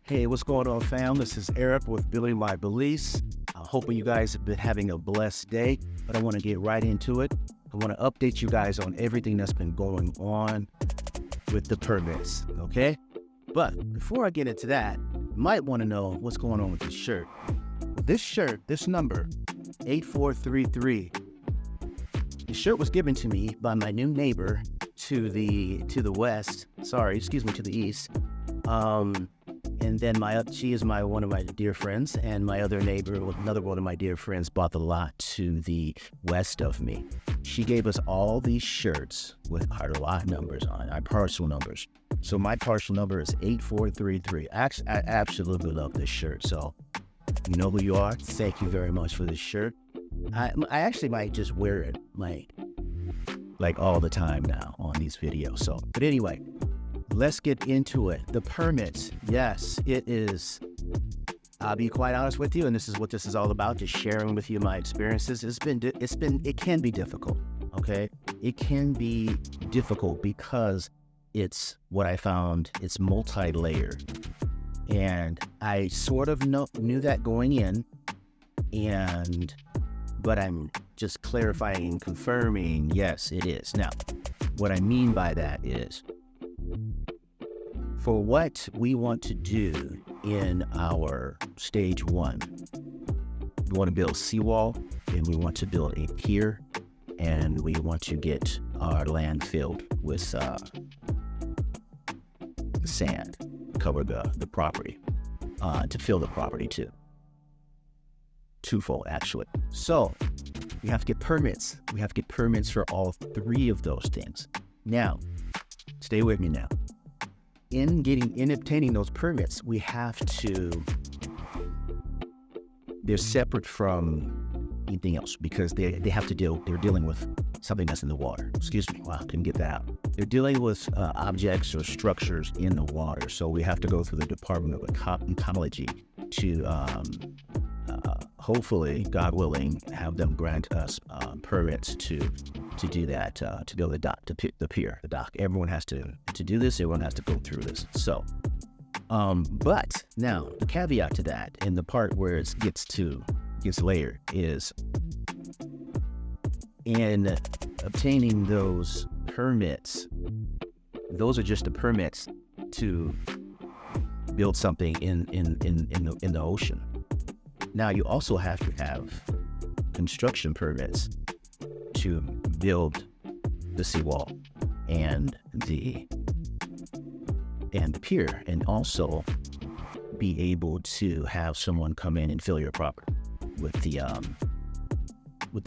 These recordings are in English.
Hey, what's going on, fam? This is Eric with Belize. Hoping you guys have been having a blessed day, but I want to get right into it. I want to update you guys on everything that's been going on with the permits, okay? But before I get into that, you might want to know what's going on with this shirt. This shirt, this number, 8433, the shirt was given to me by my new neighbor to the east. And then she is one of my dear friends, and my other neighbor, another one of my dear friends, bought the lot to the west of me. She gave us all these shirts with our lot numbers on, our parcel numbers. So my parcel number is 8433. I absolutely love this shirt. So you know who you are. Thank you very much for this shirt. I actually might just wear it like all the time now on these videos. So, but anyway, let's get into it. The permits, yes, it is. I'll be quite honest with you, and this is what this is all about, just sharing with you my experiences. It can be difficult, okay? It can be difficult because it's what I found, it's multi-layered. And I sort of knew that going in, but I'm just clarifying and confirming, yes, it is. Now, what I mean by that is, for what we want to do in our stage one, we want to build seawall, and we want to build a pier, and we want to get our land filled with sand, cover the property, to fill the property too. Twofold, actually. So we have to get permits. We have to get permits for all three of those things. Now, stay with me now. In obtaining those permits, we have to, they're separate from anything else because they're dealing with something that's in the water. Excuse me, wow, I couldn't get that out. They're dealing with objects or structures in the water. So we have to go through the Department of Ecology to hopefully, God willing, have them grant us permits to do that, to build the dock, the pier, the dock. Everyone has to do this. Everyone has to go through this. So, but now the caveat to that, and the part where it gets layered, is in obtaining those permits. Those are just the permits to build something in the ocean. Now, you also have to have construction permits to build the seawall and the pier, and also be able to have someone come in and fill your property with the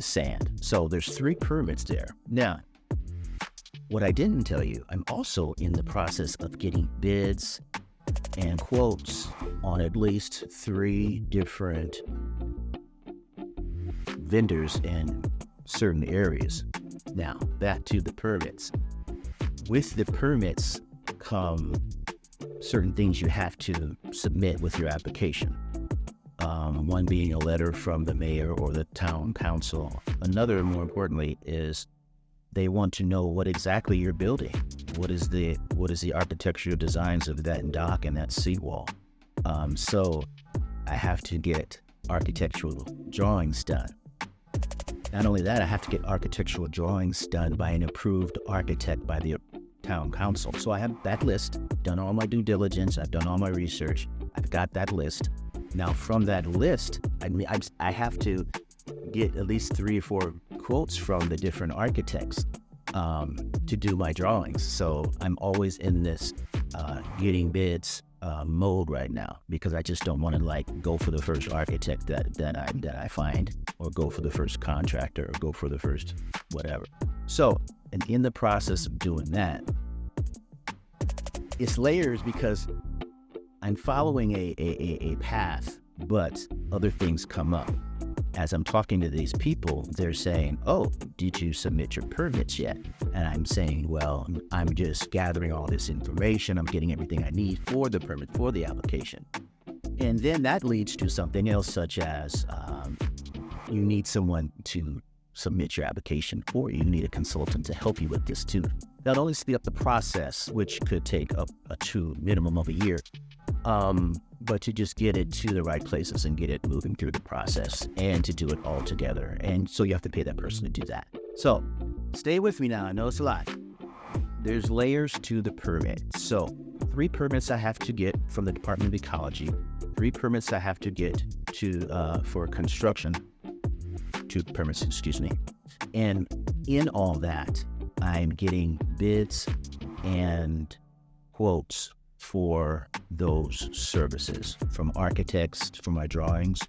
sand. So there's 3 permits there. Now, what I didn't tell you, I'm also in the process of getting bids and quotes on at least 3 different vendors in certain areas. Now, back to the permits. With the permits come certain things you have to submit with your application. One being a letter from the mayor or the town council. Another, more importantly, is they want to know what exactly you're building. What is the architectural designs of that dock and that seawall? So I have to get architectural drawings done. Not only that, I have to get architectural drawings done by an approved architect by the town council. So I have that list, done all my due diligence, I've done all my research, I've got that list. Now from that list, I have to get at least 3 or 4 quotes from the different architects to do my drawings. So I'm always in this getting bids mode right now, because I just don't want to go for the first architect that I find, or go for the first contractor, or go for the first whatever. So, and in the process of doing that, it's layers because I'm following a path, but other things come up. As I'm talking to these people, they're saying, "Oh, did you submit your permits yet?" And I'm saying, well, I'm just gathering all this information. I'm getting everything I need for the permit, for the application. And then that leads to something else, such as you need someone to submit your application for you. You need a consultant to help you with this too. Not only speed up the process, which could take up to minimum of a year, but to just get it to the right places and get it moving through the process and to do it all together. And so you have to pay that person to do that. So stay with me now. I know it's a lot. There's layers to the permit. So 3 permits I have to get from the Department of Ecology, 3 permits I have to get to for construction, 2 permits, excuse me. And in all that, I'm getting bids and quotes for those services, from architects for my drawings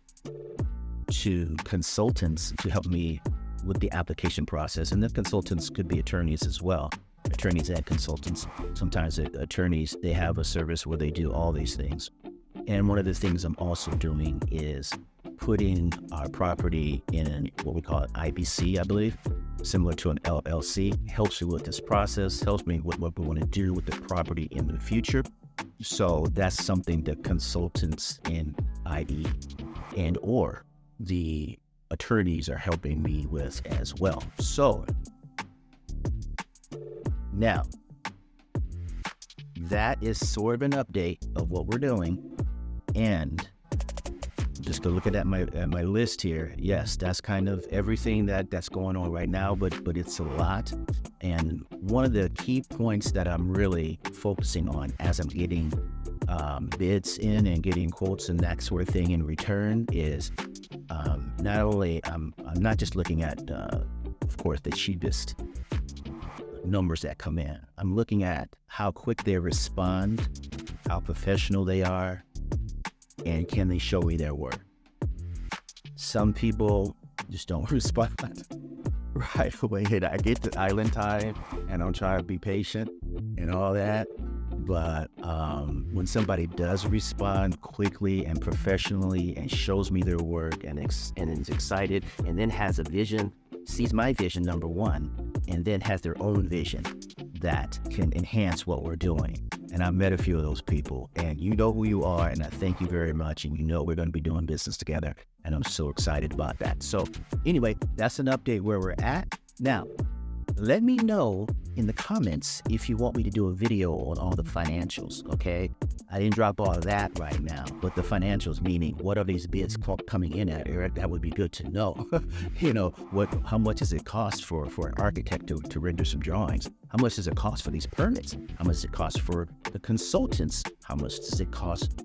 to consultants to help me with the application process. And the consultants could be attorneys as well, attorneys and consultants. Sometimes attorneys, they have a service where they do all these things. And one of the things I'm also doing is putting our property in what we call an IBC, I believe, similar to an LLC. Helps you with this process, helps me with what we want to do with the property in the future. So that's something that consultants in IE and or the attorneys are helping me with as well. So now that is sort of an update of what we're doing. And just to look at my list here, yes, that's kind of everything that's going on right now, but it's a lot. And one of the key points that I'm really focusing on as I'm getting bids in and getting quotes and that sort of thing in return is not only I'm not just looking at, of course, the cheapest numbers that come in. I'm looking at how quick they respond, how professional they are, and can they show me their work. Some people just don't respond right away. I get the island time and I'm trying to be patient and all that. But when somebody does respond quickly and professionally and shows me their work and is excited and then has a vision, sees my vision, number one, and then has their own vision that can enhance what we're doing. And I've met a few of those people, and you know who you are, and I thank you very much, and you know we're going to be doing business together, and I'm so excited about that. So anyway, that's an update where we're at. Now, let me know in the comments if you want me to do a video on all the financials, okay? I didn't drop all of that right now, but the financials, meaning what are these bids coming in at, Eric? That would be good to know. You know, how much does it cost for an architect to render some drawings? How much does it cost for these permits? How much does it cost for the consultants? How much does it cost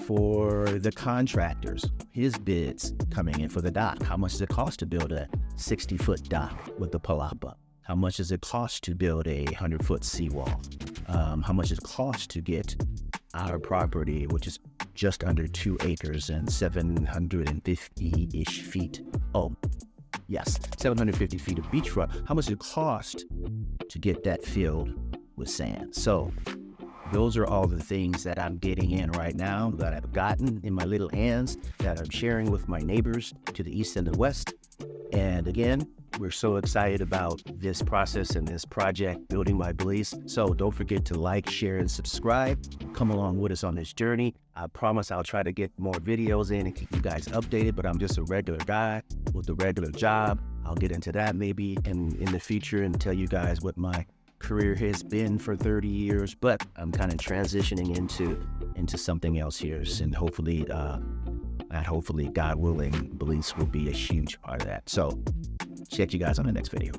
for the contractors, his bids coming in for the dock? How much does it cost to build a 60-foot dock with the palapa? How much does it cost to build a 100-foot seawall? How much does it cost to get our property, which is just under 2 acres and 750-ish feet? Oh, yes, 750 feet of beachfront. How much does it cost to get that filled with sand? So those are all the things that I'm getting in right now, that I've gotten in my little hands, that I'm sharing with my neighbors to the east and the west. And again, we're so excited about this process and this project, Building by Belize. So don't forget to like, share, and subscribe. Come along with us on this journey. I promise I'll try to get more videos in and keep you guys updated, but I'm just a regular guy with a regular job. I'll get into that maybe in the future and tell you guys what my career has been for 30 years, but I'm kind of transitioning into something else here, and hopefully, God willing, Belize will be a huge part of that. So check you guys on the next video.